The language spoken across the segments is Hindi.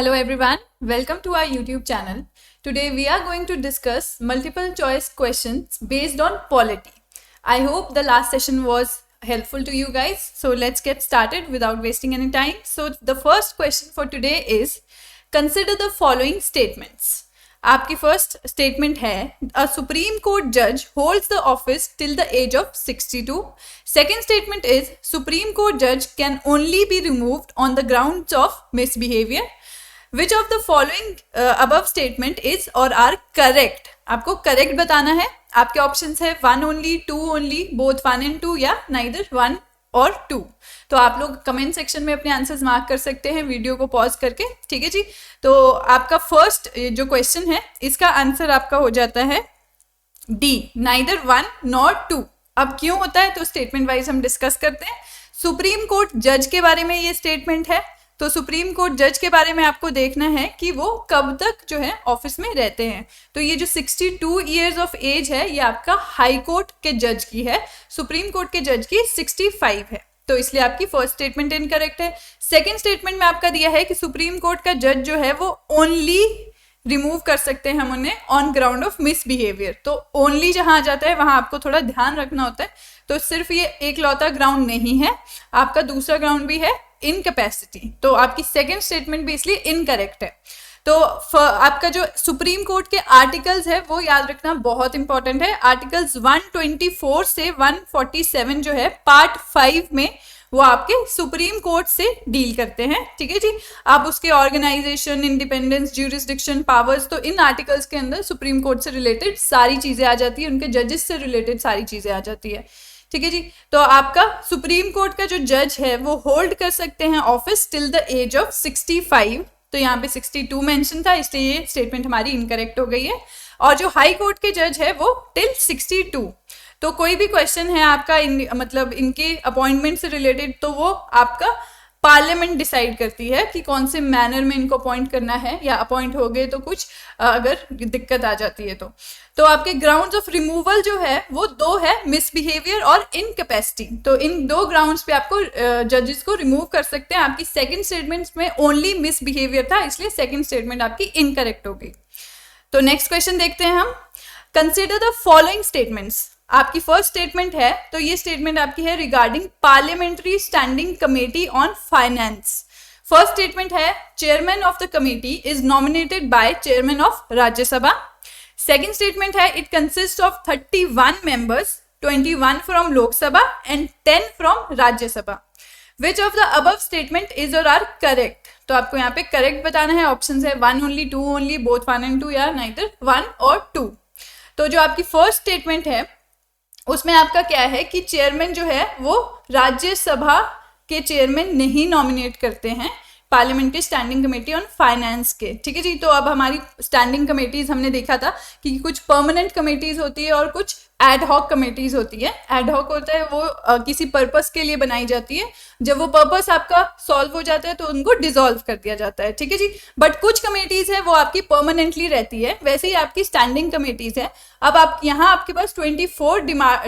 Hello everyone, welcome to our YouTube channel. Today we are going to discuss multiple choice questions based on polity. I hope the last session was helpful to you guys. So let's get started without wasting any time. So the first question for today is, consider the following statements. आपकी फर्स्ट स्टेटमेंट है, अ सुप्रीम कोर्ट जज holds the office till the age of 62. Second statement is, supreme court जज can only be removed on the grounds of misbehaviour. Which of the following above statement is or are correct. आपको करेक्ट बताना है. आपके ऑप्शंस है 1 ओनली, 2 ओनली, बोथ 1 and 2 या नाइदर 1 और 2. तो आप लोग कमेंट सेक्शन में अपने आंसर्स मार्क कर सकते हैं वीडियो को पॉज करके. ठीक है जी. तो आपका फर्स्ट जो क्वेश्चन है इसका आंसर आपका हो जाता है डी, नाइदर 1 नॉर 2. अब क्यों होता है तो स्टेटमेंट वाइज हम डिस्कस करते हैं. सुप्रीम कोर्ट जज के बारे में ये स्टेटमेंट है. तो सुप्रीम कोर्ट जज के बारे में आपको देखना है कि वो कब तक जो है ऑफिस में रहते हैं. तो ये जो 62 ईयर्स ऑफ एज है ये आपका हाई कोर्ट के जज की है, सुप्रीम कोर्ट के जज की 65 है. तो इसलिए आपकी फर्स्ट स्टेटमेंट इनकरेक्ट है. सेकंड स्टेटमेंट में आपका दिया है कि सुप्रीम कोर्ट का जज जो है वो ओनली रिमूव कर सकते हैं हम उन्हें ऑन ग्राउंड ऑफ मिसबिहेवियर. तो ओनली जहां आ जाता है वहां आपको थोड़ा ध्यान रखना होता है. तो सिर्फ ये एक लौता ग्राउंड नहीं है, आपका दूसरा ग्राउंड भी है इनकैपेसिटी. तो आपकी सेकंड स्टेटमेंट भी इसलिए इनकरेक्ट है. तो आपका जो सुप्रीम कोर्ट के आर्टिकल्स है वो याद रखना बहुत इंपॉर्टेंट है. आर्टिकल्स 124 से 147 जो है पार्ट 5 में वो आपके सुप्रीम कोर्ट से डील करते हैं. ठीक है जी. आप उसके ऑर्गेनाइजेशन, इंडिपेंडेंस, ज्यूरिसडिक्शन, पावर्स, तो इन आर्टिकल्स के अंदर सुप्रीम कोर्ट से रिलेटेड सारी चीजें आ जाती है, उनके जजेस से रिलेटेड सारी चीजें आ जाती है. ठीक है जी. तो आपका सुप्रीम कोर्ट का जो जज है वो होल्ड कर सकते हैं office till the age of 65. तो यहाँ पे 62 मेंशन था, इसलिए ये स्टेटमेंट हमारी इनकरेक्ट हो गई है. और जो हाई कोर्ट के जज है वो टिल 62. तो कोई भी क्वेश्चन है आपका मतलब इनके अपॉइंटमेंट से रिलेटेड, तो वो आपका पार्लियामेंट डिसाइड करती है कि कौन से मैनर में इनको अपॉइंट करना है, या अपॉइंट हो गए तो कुछ अगर दिक्कत आ जाती है तो आपके ग्राउंड्स ऑफ रिमूवल जो है वो 2 है, मिसबिहेवियर और इनकैपेसिटी. तो इन 2 ग्राउंड्स पे आपको जजेस को रिमूव कर सकते हैं. आपकी सेकंड स्टेटमेंट में ओनली मिसबिहेवियर था, इसलिए सेकंड स्टेटमेंट आपकी इनकरेक्ट हो गई. तो नेक्स्ट क्वेश्चन देखते हैं हम. Consider the following statements. आपकी फर्स्ट स्टेटमेंट है, तो ये स्टेटमेंट आपकी है regarding parliamentary standing committee on finance. First statement है, chairman of the committee is nominated by chairman of Rajya Sabha. Second statement है, it consist of 31 members, 21 from Lok Sabha and 10 from Rajya Sabha. Which of the above statement is or are correct. तो आपको यहाँ पे करेक्ट बताना है. ऑप्शन है 1 ओनली, 2 ओनली, बोथ 1 and 2 या नाइदर 1 और 2. तो जो आपकी फर्स्ट स्टेटमेंट है उसमें आपका क्या है कि चेयरमैन जो है वो राज्यसभा के चेयरमैन नहीं नॉमिनेट करते हैं parliamentary standing committee on finance के. ठीक है जी. तो अब हमारी स्टैंडिंग कमेटीज हमने देखा था कि कुछ परमानेंट कमेटीज होती है और कुछ एड हॉक कमेटीज होती है. एड हॉक होता है वो किसी पर्पस के लिए बनाई जाती है. जब वो पर्पस आपका सॉल्व हो जाता है तो उनको डिसॉल्व कर दिया जाता है. ठीक है जी. बट कुछ कमेटीज है वो आपकी परमानेंटली रहती है. वैसे ही आपकी स्टैंडिंग कमेटीज है. अब आप यहाँ आपके पास 24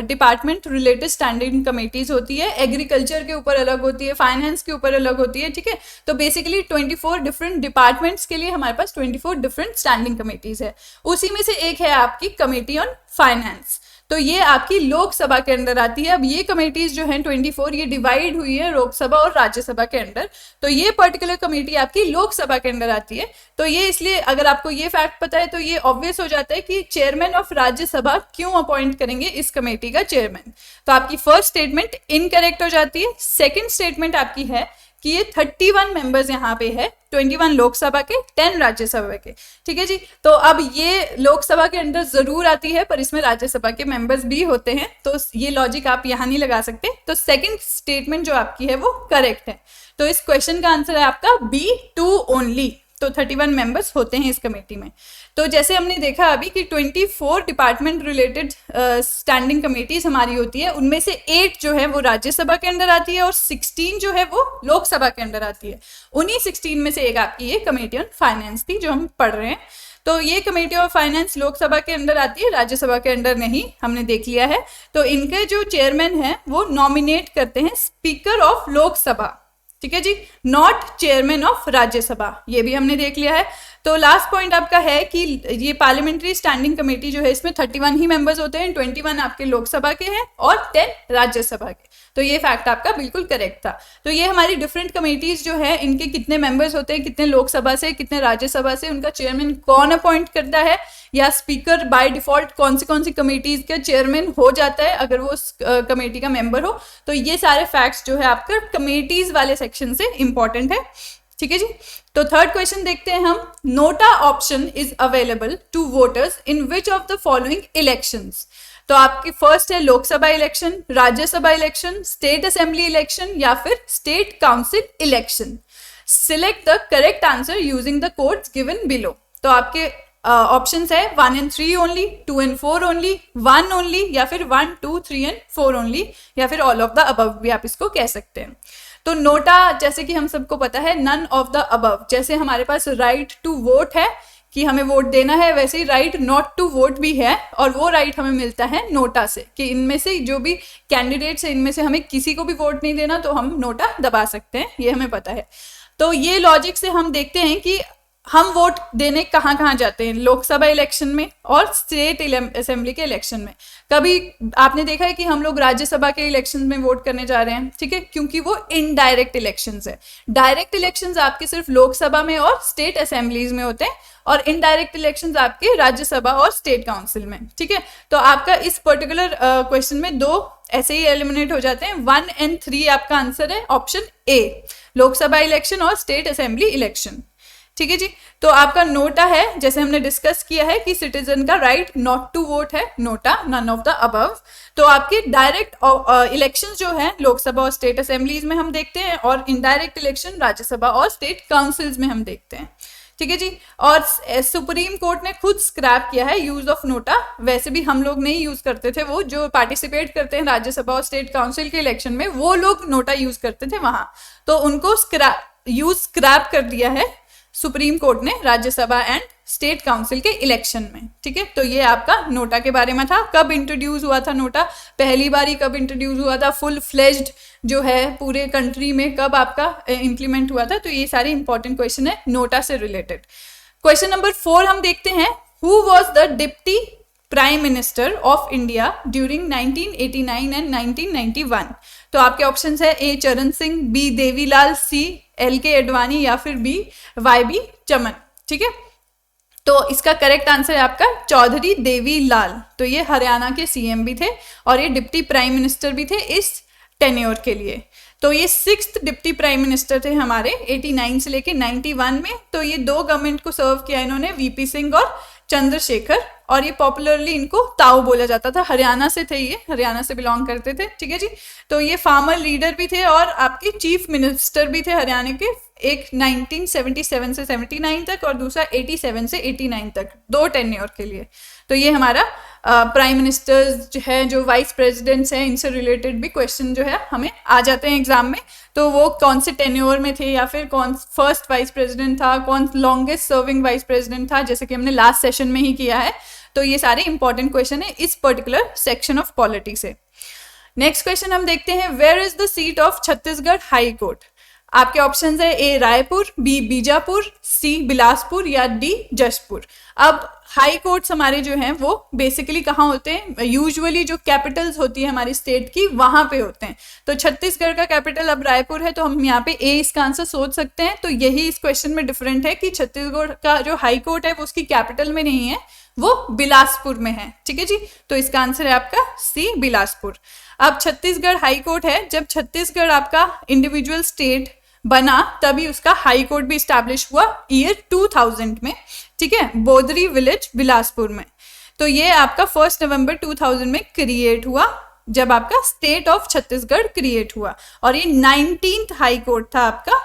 डिपार्टमेंट रिलेटेड स्टैंडिंग कमेटीज होती है. एग्रीकल्चर के ऊपर अलग होती है, फाइनेंस के ऊपर अलग होती है. ठीक है. तो बेसिकली 24 डिफरेंट डिपार्टमेंट्स के लिए हमारे पास 24 डिफरेंट स्टैंडिंग कमेटीज है. उसी में से एक है आपकी कमेटी ऑन फाइनेंस. तो ये आपकी लोकसभा के अंदर आती है. अब ये कमेटीज जो हैं 24 ये डिवाइड हुई है लोकसभा और राज्यसभा के अंदर. तो ये पर्टिकुलर कमेटी आपकी लोकसभा के अंदर आती है. तो ये इसलिए अगर आपको ये फैक्ट पता है तो ये ऑब्वियस हो जाता है कि चेयरमैन ऑफ राज्यसभा क्यों अपॉइंट करेंगे इस कमेटी का चेयरमैन. तो आपकी फर्स्ट स्टेटमेंट इनकरेक्ट हो जाती है. सेकेंड स्टेटमेंट आपकी है कि ये 31 मेंबर्स यहाँ पे है, 21 लोकसभा के, 10 राज्यसभा के. ठीक है जी. तो अब ये लोकसभा के अंदर जरूर आती है पर इसमें राज्यसभा के मेंबर्स भी होते हैं. तो ये लॉजिक आप यहाँ नहीं लगा सकते. तो सेकंड स्टेटमेंट जो आपकी है वो करेक्ट है. तो इस क्वेश्चन का आंसर है आपका बी, 2 ओनली. तो 31 मेंबर्स होते हैं इस कमेटी में. तो जैसे हमने देखा अभी कि 24 डिपार्टमेंट रिलेटेड स्टैंडिंग कमेटीज हमारी होती है, उनमें से 8 जो है वो राज्यसभा के अंदर आती है और 16 जो है वो लोकसभा के अंदर आती है. उन्हीं 16 में से एक आपकी ये कमेटी ऑन फाइनेंस थी जो हम पढ़ रहे हैं. तो ये कमेटी ऑफ फाइनेंस लोकसभा के अंदर आती है, राज्यसभा के अंदर नहीं, हमने देख लिया है. तो इनके जो चेयरमैन हैं वो नॉमिनेट करते हैं स्पीकर ऑफ लोकसभा. ठीक है जी, नॉट चेयरमैन ऑफ राज्यसभा, ये भी हमने देख लिया है। तो लास्ट पॉइंट आपका है कि ये पार्लियामेंट्री स्टैंडिंग कमेटी जो है इसमें 31 ही मेंबर्स होते हैं, 21 आपके लोकसभा के हैं और 10 राज्यसभा के। तो ये फैक्ट आपका बिल्कुल करेक्ट था। तो ये हमारी डिफरेंट कमेटीज जो है इनके कितने मेंबर्स होते हैं, कितने लोकसभा से कितने राज्यसभा से, उनका चेयरमैन कौन अपॉइंट करता है, या स्पीकर बाय डिफॉल्ट कौन सी कमेटीज का चेयरमैन हो जाता है अगर वो उस कमेटी का मेंबर हो। तो ये सारे फैक्ट्स जो है आपका कमेटीज वाले सेक्शन से इंपॉर्टेंट है। ठीक है जी, तो थर्ड क्वेश्चन देखते हैं हम। NOTA option is available to voters in which of the following elections. तो आपकी फर्स्ट है Lok Sabha election, Rajya Sabha election, state assembly election या फिर state council election. Select the correct answer using the codes given below. तो आपके ऑप्शंस है 1 and 3 only, 2 and 4 only, 1 only या फिर 1, 2, 3 and 4 ओनली, या फिर ऑल ऑफ द अबव भी आप इसको कह सकते हैं। तो नोटा जैसे कि हम सबको पता है नन ऑफ द अबव, जैसे हमारे पास राइट टू वोट है कि हमें वोट देना है, वैसे ही राइट नॉट टू वोट भी है, और वो राइट हमें मिलता है नोटा से कि इनमें से जो भी कैंडिडेट्स है इनमें से हमें किसी को भी वोट नहीं देना, तो हम नोटा दबा सकते हैं, ये हमें पता है। तो ये लॉजिक से हम देखते हैं कि हम वोट देने कहाँ कहाँ जाते हैं, लोकसभा इलेक्शन में और स्टेट असेंबली के इलेक्शन में। कभी आपने देखा है कि हम लोग राज्यसभा के इलेक्शन में वोट करने जा रहे हैं, ठीक है, क्योंकि वो इनडायरेक्ट इलेक्शंस है। डायरेक्ट इलेक्शंस आपके सिर्फ लोकसभा में और स्टेट असेंबलीज में होते हैं, और इनडायरेक्ट इलेक्शंस आपके राज्यसभा और स्टेट काउंसिल में। ठीक है, तो आपका इस पर्टिकुलर क्वेश्चन में 2 ऐसे ही एलिमिनेट हो जाते हैं। 1 and 3 आपका आंसर है ऑप्शन ए, लोकसभा इलेक्शन और स्टेट असेंबली इलेक्शन। ठीक है जी, तो आपका नोटा है, जैसे हमने डिस्कस किया है कि सिटीजन का राइट नॉट टू वोट है NOTA, none of the above. तो आपके डायरेक्ट इलेक्शंस जो है लोकसभा और स्टेट असेंबलीज में हम देखते हैं, और इनडायरेक्ट इलेक्शन राज्यसभा और स्टेट काउंसिल्स में हम देखते हैं। ठीक है जी, और सुप्रीम कोर्ट ने खुद स्क्रैप किया है यूज ऑफ नोटा। वैसे भी हम लोग नहीं यूज करते थे, वो जो पार्टिसिपेट करते हैं राज्यसभा और स्टेट काउंसिल के इलेक्शन में वो लोग नोटा यूज करते थे वहां, तो उनको स्क्रैप कर दिया है सुप्रीम कोर्ट ने राज्यसभा एंड स्टेट काउंसिल के इलेक्शन में। ठीक है, तो ये आपका नोटा के बारे में था। कब इंट्रोड्यूस हुआ था नोटा, पहली बारी कब इंट्रोड्यूस हुआ था, फुल फ्लेज्ड जो है पूरे कंट्री में कब आपका इम्प्लीमेंट हुआ था, तो ये सारे इंपॉर्टेंट क्वेश्चन है नोटा से रिलेटेड। क्वेश्चन नंबर 4 हम देखते हैं। Who was the deputy prime minister of India during 1989 and 1991। तो आपके ऑप्शंस है ए चरण सिंह, बी देवीलाल, सी LK अडवाणी या फिर बी YB चमन। ठीक है, तो इसका करेक्ट आंसर है आपका चौधरी देवीलाल। तो ये हरियाणा के CM भी थे और ये डिप्टी प्राइम मिनिस्टर भी थे इस टेन्योर के लिए। तो ये 6th डिप्टी प्राइम मिनिस्टर थे हमारे 89 से लेके 91 में। तो ये 2 गवर्नमेंट को सर्व किया इन्होंने, VP सिंह और चंद्रशेखर, और ये पॉपुलरली इनको ताऊ बोला जाता था। हरियाणा से थे, ये हरियाणा से बिलोंग करते थे। ठीक है जी, तो ये फार्मर लीडर भी थे और आपके चीफ मिनिस्टर भी थे हरियाणा के, एक 1977 से 79 तक और दूसरा 87 से 89 तक, 2 टेन्योर के लिए। तो ये हमारा प्राइम मिनिस्टर्स जो है, जो वाइस प्रेसिडेंट्स हैं, इनसे रिलेटेड भी क्वेश्चन जो है हमें आ जाते हैं एग्जाम में। तो वो कौन से टेन्योर में थे, या फिर कौन फर्स्ट वाइस प्रेसिडेंट था, कौन लॉन्गेस्ट सर्विंग वाइस प्रेसिडेंट था, जैसे कि हमने लास्ट सेशन में ही किया है। तो ये सारे इंपॉर्टेंट क्वेश्चन है इस पर्टिकुलर सेक्शन ऑफ पॉलिटी से। नेक्स्ट क्वेश्चन हम देखते हैं, where is the seat of Chhattisgarh high court. आपके ऑप्शंस है A Raipur, B Bijapur, C Bilaspur या डी जशपुर। अब हाई कोर्ट्स हमारे जो हैं वो बेसिकली कहाँ होते हैं, यूजुअली जो कैपिटल्स होती है हमारी स्टेट की वहां पे होते हैं। तो छत्तीसगढ़ का कैपिटल अब रायपुर है, तो हम यहाँ पे ए इसका आंसर सोच सकते हैं। तो यही इस क्वेश्चन में डिफरेंट है कि छत्तीसगढ़ का जो हाई कोर्ट है वो उसकी कैपिटल में नहीं है, वो बिलासपुर में है। ठीक है जी, तो इसका आंसर है आपका सी बिलासपुर। अब छत्तीसगढ़ हाई कोर्ट है, जब छत्तीसगढ़ आपका इंडिविजुअल स्टेट बना तभी उसका हाई कोर्ट भी स्टैब्लिश हुआ ईयर 2000 में। ठीक है, बोदरी विलेज बिलासपुर में। तो ये आपका 1 नवंबर 2000 में क्रिएट हुआ, जब आपका स्टेट ऑफ छत्तीसगढ़ क्रिएट हुआ, और ये 19th हाई कोर्ट था आपका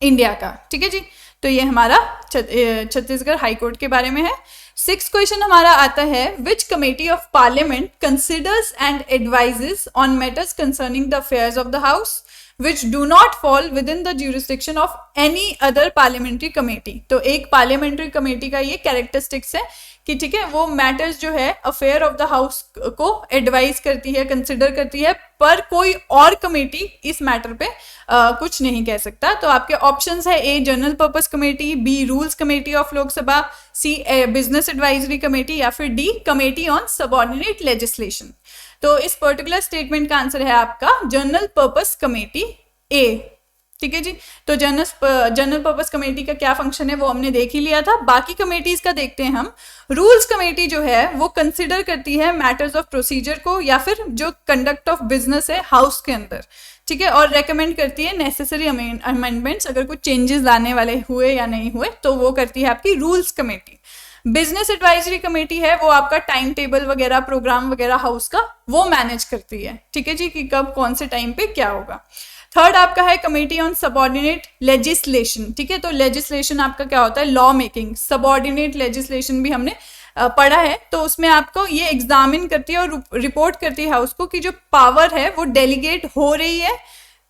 इंडिया का। ठीक है जी, तो ये हमारा छत्तीसगढ़ हाई कोर्ट के बारे में है। 6th क्वेश्चन हमारा आता है, विच committee of parliament considers and advises on matters concerning the affairs of the house which do not fall within the jurisdiction of any other parliamentary committee। तो एक parliamentary committee का ये characteristics है कि ठीक है वो मैटर्स जो है अफेयर ऑफ द हाउस को एडवाइज करती है, कंसिडर करती है, पर कोई और कमेटी इस मैटर पे कुछ नहीं कह सकता। तो आपके ऑप्शंस है A general purpose committee, B rules committee of Lok Sabha, C business advisory committee या फिर D committee on subordinate legislation. तो इस पर्टिकुलर स्टेटमेंट का आंसर है आपका जनरल पर्पस कमेटी ए। ठीक है जी। तो जनरल पर्पस कमेटी का क्या फंक्शन है वो हमने देख ही लिया था। बाकी कमेटीज का देखते हैं हम। रूल्स कमेटी जो है वो कंसिडर करती है मैटर्स ऑफ प्रोसीजर को या फिर जो कंडक्ट ऑफ बिजनेस है हाउस के अंदर, ठीक है, और रेकमेंड करती है नेसेसरी अमेंडमेंट्स, अगर कुछ चेंजेस लाने वाले हुए या नहीं हुए तो वो करती है आपकी rules committee. Business advisory committee है वो आपका टाइम टेबल वगैरह, प्रोग्राम वगैरह हाउस का वो मैनेज करती है, ठीक है जी, कि कब कौन से टाइम पे क्या होगा। थर्ड आपका है कमेटी ऑन सबऑर्डिनेट लेजिस्लेशन, ठीक है। तो लेजिस्लेशन आपका क्या होता है, लॉ मेकिंग। सबऑर्डिनेट लेजिस्लेशन भी हमने पढ़ा है। तो उसमें आपको ये एग्जामिन करती है और रिपोर्ट करती है हाउस को कि जो पावर है वो डेलीगेट हो रही है,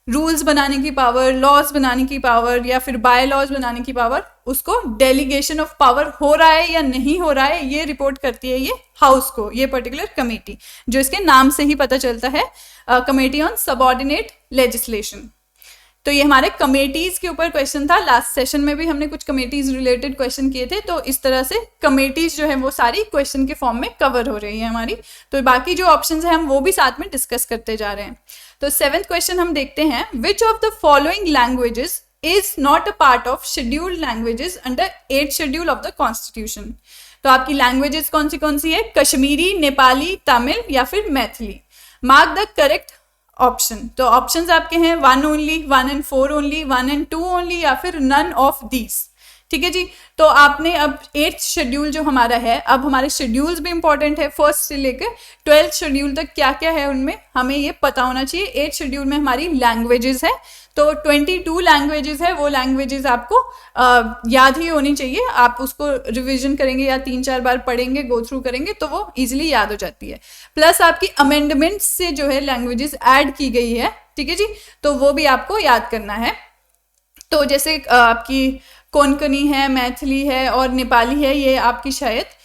रूल्स बनाने की पावर, लॉज बनाने की पावर या फिर बाय लॉज बनाने की पावर, उसको डेलीगेशन ऑफ पावर हो रहा है या नहीं हो रहा है, ये रिपोर्ट करती है ये हाउस को, ये पर्टिकुलर कमेटी, जो इसके नाम से ही पता चलता है, कमेटी ऑन सबऑर्डिनेट लेजिस्लेशन। तो ये हमारे कमेटीज के ऊपर क्वेश्चन था। लास्ट सेशन में भी हमने कुछ कमेटीज रिलेटेड क्वेश्चन किए थे। तो इस तरह से कमेटीज जो है वो सारी क्वेश्चन के फॉर्म में कवर हो रही है हमारी। तो बाकी जो ऑप्शंस हैं हम वो भी साथ में डिस्कस करते जा रहे हैं। तो 7th क्वेश्चन हम देखते हैं, विच of the following languages is not a part of scheduled languages under 8th schedule of the constitution. तो आपकी लैंग्वेजेस कौन सी है, कश्मीरी, नेपाली, तमिल या फिर Maithili. Mark the correct option. तो ऑप्शंस आपके हैं 1 only, 1 and 4 only, 1 and 2 only या फिर नन ऑफ दीज, ठीक है जी। तो आपने अब 8th शेड्यूल जो हमारा है, अब हमारे शेड्यूल्स भी इंपॉर्टेंट है, 1st से लेकर 12th शेड्यूल तक क्या क्या है उनमें हमें ये पता होना चाहिए। 8th शेड्यूल में हमारी लैंग्वेजेस है, तो 22 लैंग्वेजेस है, वो लैंग्वेजेस आपको याद ही होनी चाहिए। आप उसको रिवीजन करेंगे या 3-4 बार पढ़ेंगे, गो थ्रू करेंगे तो वो इजीली याद हो जाती है। प्लस आपकी अमेंडमेंट से जो है लैंग्वेजेस ऐड की गई है, ठीक है जी, तो वो भी आपको याद करना है। तो जैसे आपकी कोंकणी है, मैथिली है और नेपाली है, ये आपकी शायद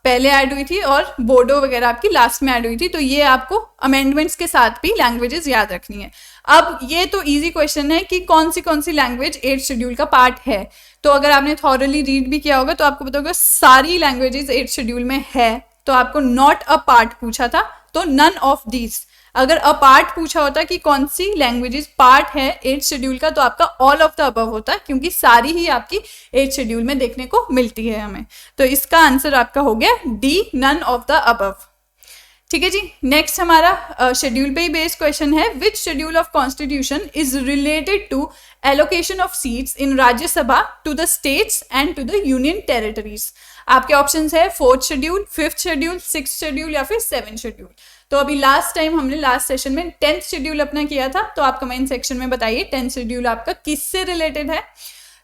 पहले ऐड हुई थी और बोडो वगैरह आपकी लास्ट में ऐड हुई थी। तो ये आपको अमेंडमेंट्स के साथ भी लैंग्वेजेस याद रखनी है। अब ये तो इजी क्वेश्चन है कि कौन सी लैंग्वेज 8th शेड्यूल का पार्ट है। तो अगर आपने थॉरली रीड भी किया होगा तो आपको पता होगा सारी लैंग्वेजेस 8th शेड्यूल में है। तो आपको नॉट अ पार्ट पूछा था, तो नन ऑफ दीज। अगर अ पार्ट पूछा होता कि कौन सी लैंग्वेजेस पार्ट है 8th शेड्यूल का, तो आपका ऑल ऑफ द अबव होता, क्योंकि सारी ही आपकी 8th शेड्यूल में देखने को मिलती है हमें। तो इसका आंसर आपका हो गया D, none of the above, ठीक है जी। नेक्स्ट हमारा शेड्यूल पे ही बेस्ड क्वेश्चन है, which schedule of constitution is related to allocation of seats in Rajya Sabha to the states and to the union territories. आपके ऑप्शंस है 4th schedule, 5th schedule, 6th schedule या फिर 7th शेड्यूल। तो अभी लास्ट टाइम हमने लास्ट सेशन में 10th शेड्यूल अपना किया था, तो आप कमेंट सेक्शन में बताइए 10th शेड्यूल आपका किससे रिलेटेड है।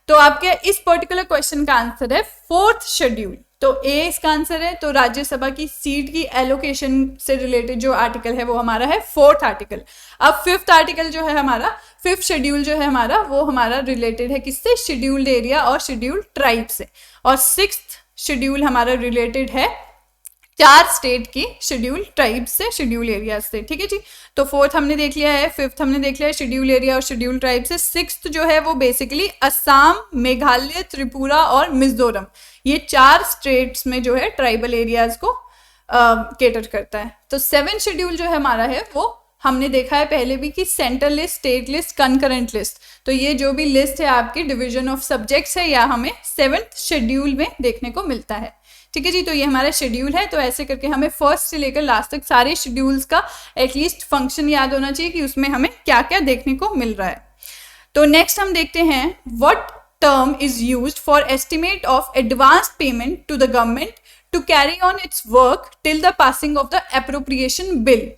तो आपके इस पर्टिकुलर क्वेश्चन का आंसर है 4th शेड्यूल। तो ए इसका आंसर है। तो राज्यसभा की सीट की एलोकेशन से रिलेटेड जो आर्टिकल है वो हमारा है 4th आर्टिकल। अब 5th आर्टिकल जो है हमारा, 5th शेड्यूल जो है हमारा, वो हमारा रिलेटेड है किससे, शेड्यूल्ड एरिया और शेड्यूल्ड ट्राइब से। और 6th शेड्यूल हमारा रिलेटेड है 4 स्टेट की शेड्यूल ट्राइब से, शेड्यूल एरिया से, ठीक है जी। तो 4th हमने देख लिया है, 5th हमने देख लिया है शेड्यूल एरिया और शेड्यूल ट्राइब से। 6th जो है वो बेसिकली असम, मेघालय, त्रिपुरा और मिजोरम, ये 4 स्टेट्स में जो है ट्राइबल एरियाज को केटर करता है। तो 7th शेड्यूल जो है हमारा है वो हमने देखा है पहले भी कि central list, state list, concurrent list. तो ये जो भी लिस्ट है आपकी डिवीजन ऑफ सब्जेक्ट्स है, या हमें 7th शेड्यूल में देखने को मिलता है, ठीक है जी। तो ये हमारा शेड्यूल है। तो ऐसे करके हमें 1st से लेकर लास्ट तक सारे शेड्यूल्स का एटलीस्ट फंक्शन याद होना चाहिए कि उसमें हमें क्या क्या देखने को मिल रहा है। तो नेक्स्ट हम देखते हैं, what term is used for estimate of advance payment to the government to carry on its work till the passing of the appropriation bill.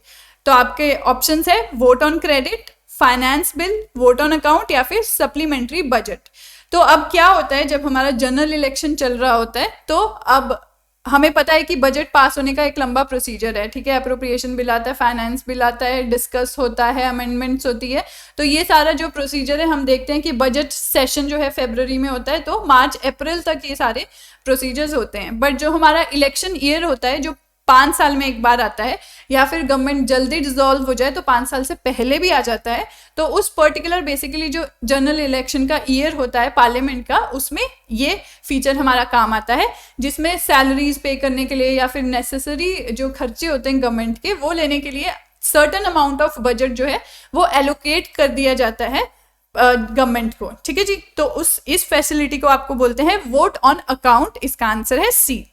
तो आपके ऑप्शंस है vote on credit, finance bill, vote on account या फिर सप्लीमेंट्री बजट। तो अब क्या होता है, जब हमारा जनरल इलेक्शन चल रहा होता है तो अब हमें पता है कि बजट पास होने का एक लंबा प्रोसीजर है, ठीक है, अप्रोप्रिएशन बिल आता है, फाइनेंस बिल आता है, डिस्कस होता है, अमेंडमेंट्स होती है, तो ये सारा जो प्रोसीजर है हम देखते हैं कि बजट सेशन जो है फरवरी में होता है, तो मार्च अप्रैल तक ये सारे प्रोसीजर्स होते हैं। बट जो हमारा इलेक्शन ईयर होता है, जो 5 साल में एक बार आता है, या फिर गवर्नमेंट जल्दी डिसॉल्व हो जाए तो 5 साल से पहले भी आ जाता है, तो उस पर्टिकुलर बेसिकली जो जनरल इलेक्शन का ईयर होता है पार्लियामेंट का, उसमें ये फीचर हमारा काम आता है, जिसमें सैलरीज पे करने के लिए या फिर नेसेसरी जो खर्चे होते हैं गवर्नमेंट के वो लेने के लिए सर्टन अमाउंट ऑफ बजट जो है वो एलोकेट कर दिया जाता है गवर्नमेंट को, ठीक है जी। तो इस फैसिलिटी को आपको बोलते हैं वोट ऑन अकाउंट, इसका आंसर है सी,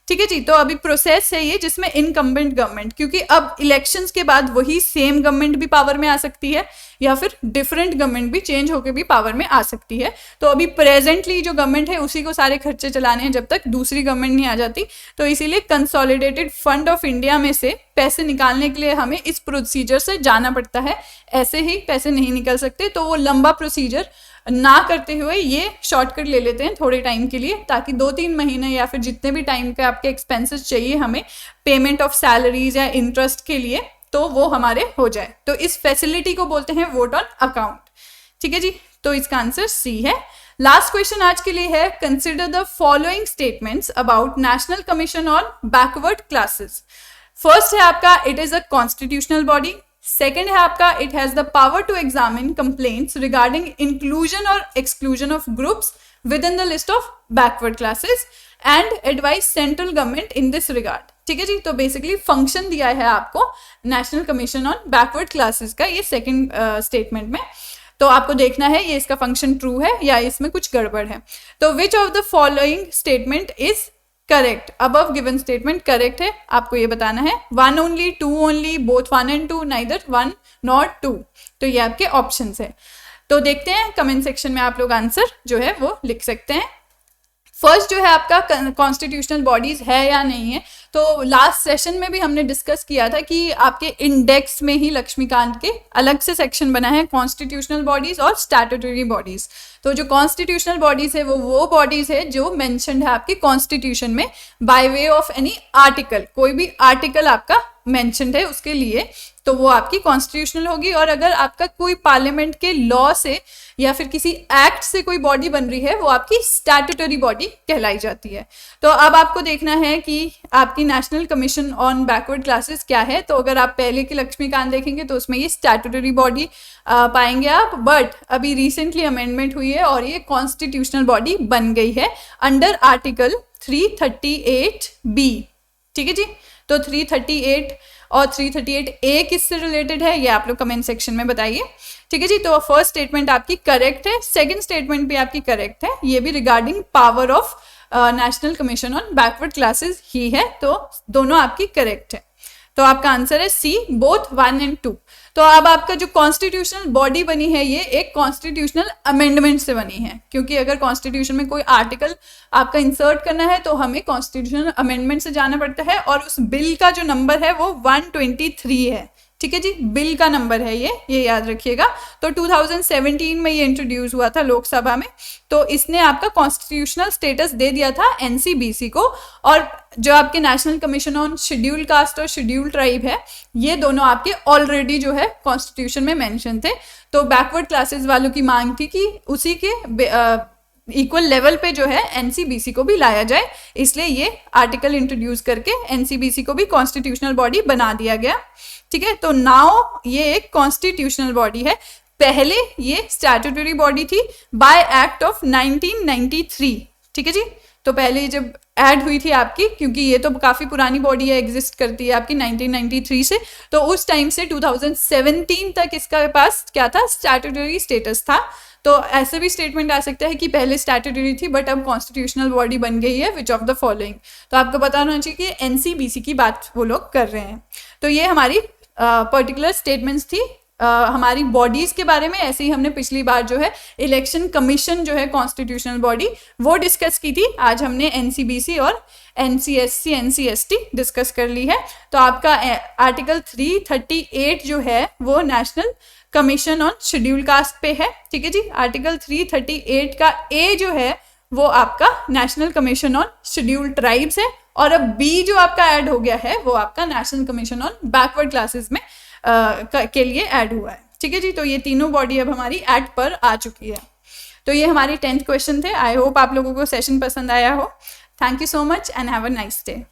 ठीक है जी। तो अभी प्रोसेस है ये जिसमें इनकम्बेंट गवर्नमेंट, क्योंकि अब इलेक्शंस के बाद वही सेम गवर्नमेंट भी पावर में आ सकती है या फिर डिफरेंट गवर्नमेंट भी चेंज होकर भी पावर में आ सकती है। तो अभी प्रेजेंटली जो गवर्नमेंट है उसी को सारे खर्चे चलाने हैं जब तक दूसरी गवर्नमेंट नहीं आ जाती। तो इसीलिए कंसोलिडेटेड फंड ऑफ इंडिया में से पैसे निकालने के लिए हमें इस प्रोसीजर से जाना पड़ता है, ऐसे ही पैसे नहीं निकल सकते। तो वो लंबा प्रोसीजर ना करते हुए ये शॉर्टकट ले लेते हैं थोड़े टाइम के लिए, ताकि 2-3 महीने या फिर जितने भी टाइम के आपके एक्सपेंसेस चाहिए हमें पेमेंट ऑफ सैलरीज या इंटरेस्ट के लिए, तो वो हमारे हो जाए। तो इस फैसिलिटी को बोलते हैं वोट ऑन अकाउंट, ठीक है जी। तो इसका आंसर सी है। लास्ट क्वेश्चन आज के लिए है, consider the following statements about national commission on backward classes. First है आपका, it is a constitutional body. Second है आपका, it has the power to examine complaints regarding inclusion or exclusion of groups within the list of backward classes and advise central government in this regard, ठीक है जी। तो बेसिकली फंक्शन दिया है आपको national commission on backward classes का, ये सेकेंड स्टेटमेंट में। तो आपको देखना है ये इसका फंक्शन ट्रू है या इसमें कुछ गड़बड़ है। तो विच of the following statement is correct, above given statement correct है, आपको ये बताना है। 1 only, 2 only, both 1 and 2, neither 1 nor 2। तो ये आपके ऑप्शंस है। तो देखते हैं कमेंट सेक्शन में आप लोग आंसर जो है वो लिख सकते हैं। फर्स्ट जो है आपका कॉन्स्टिट्यूशनल बॉडीज है या नहीं है, तो लास्ट सेशन में भी हमने डिस्कस किया था कि आपके इंडेक्स में ही लक्ष्मीकांत के अलग से सेक्शन बना है कॉन्स्टिट्यूशनल बॉडीज और स्टैट्यूटरी बॉडीज। तो जो कॉन्स्टिट्यूशनल बॉडीज है वो बॉडीज है जो मेंशन्ड है आपके कॉन्स्टिट्यूशन में by way of any article, कोई भी आर्टिकल आपका मेंशन्ड है उसके लिए, तो वो आपकी कॉन्स्टिट्यूशनल होगी। और अगर आपका कोई पार्लियामेंट के लॉ से या फिर किसी एक्ट से कोई बॉडी बन रही है, वो आपकी स्टैट्यूटरी बॉडी कहलाई जाती है। तो अब आपको देखना है कि आपकी national commission on backward classes क्या है। तो अगर आप पहले की लक्ष्मीकांत देखेंगे तो उसमें ये स्टैट्यूटरी बॉडी पाएंगे आप, बट अभी रिसेंटली अमेंडमेंट हुई है और ये कॉन्स्टिट्यूशनल बॉडी बन गई है अंडर आर्टिकल 338B, ठीक है जी। तो 338 और 338A किससे रिलेटेड है ये आप लोग कमेंट सेक्शन में बताइए, ठीक है जी। तो फर्स्ट स्टेटमेंट आपकी करेक्ट है, सेकंड स्टेटमेंट भी आपकी करेक्ट है, ये भी regarding power of national commission on backward classes ही है, तो दोनों आपकी करेक्ट है। तो आपका आंसर है सी, बोथ 1 and 2। तो अब आपका जो कॉन्स्टिट्यूशनल बॉडी बनी है ये एक कॉन्स्टिट्यूशनल अमेंडमेंट से बनी है, क्योंकि अगर कॉन्स्टिट्यूशन में कोई आर्टिकल आपका इंसर्ट करना है तो हमें कॉन्स्टिट्यूशनल अमेंडमेंट से जाना पड़ता है, और उस बिल का जो नंबर है वो 123 है, ठीक है जी। बिल का नंबर है ये याद रखिएगा। तो 2017 में ये इंट्रोड्यूस हुआ था लोकसभा में, तो इसने आपका कॉन्स्टिट्यूशनल स्टेटस दे दिया था एनसीबीसी को। और जो आपके national commission on schedule caste और शेड्यूल ट्राइब है, ये दोनों आपके ऑलरेडी जो है कॉन्स्टिट्यूशन में मेंशन थे। तो बैकवर्ड क्लासेस वालों की मांग थी कि उसी के इक्वल लेवल पे जो है एनसीबीसी को भी लाया जाए, इसलिए ये आर्टिकल इंट्रोड्यूस करके एनसीबीसी को भी कॉन्स्टिट्यूशनल बॉडी बना दिया गया, ठीक है। तो नाउ ये एक कॉन्स्टिट्यूशनल बॉडी है, पहले ये स्टैट्यूटरी बॉडी थी बाय एक्ट ऑफ 1993, ठीक है जी। तो पहले जब ऐड हुई थी आपकी, क्योंकि ये तो काफ़ी पुरानी बॉडी है, एग्जिस्ट करती है आपकी 1993 से, तो उस टाइम से 2017 तक इसका पास क्या था, स्टैट्यूटरी स्टेटस था। तो ऐसे भी स्टेटमेंट आ सकता है कि पहले स्टैट्यूटरी थी बट अब कॉन्स्टिट्यूशनल बॉडी बन गई है, विच ऑफ द फॉलोइंग। तो आपको पता होना चाहिए कि एनसीबीसी की बात वो लोग कर रहे हैं। तो ये हमारी पर्टिकुलर स्टेटमेंट्स थी हमारी बॉडीज के बारे में। ऐसे ही हमने पिछली बार जो है इलेक्शन कमीशन जो है कॉन्स्टिट्यूशनल बॉडी वो डिस्कस की थी, आज हमने एनसीबीसी और एनसीएससी एनसीएसटी डिस्कस कर ली है। तो आपका आर्टिकल 338 जो है वो national commission on schedule caste पे है, ठीक है जी। आर्टिकल 338 का ए जो है वो आपका national commission on schedule tribes है, और अब बी जो आपका ऐड हो गया है वो आपका national commission on backward classes में के लिए ऐड हुआ है। ठीक है जी, तो ये तीनों बॉडी अब हमारी ऐड पर आ चुकी है। तो ये हमारी 10th क्वेश्चन थे। आई होप आप लोगों को सेशन पसंद आया हो। Thank you so much and have a nice day.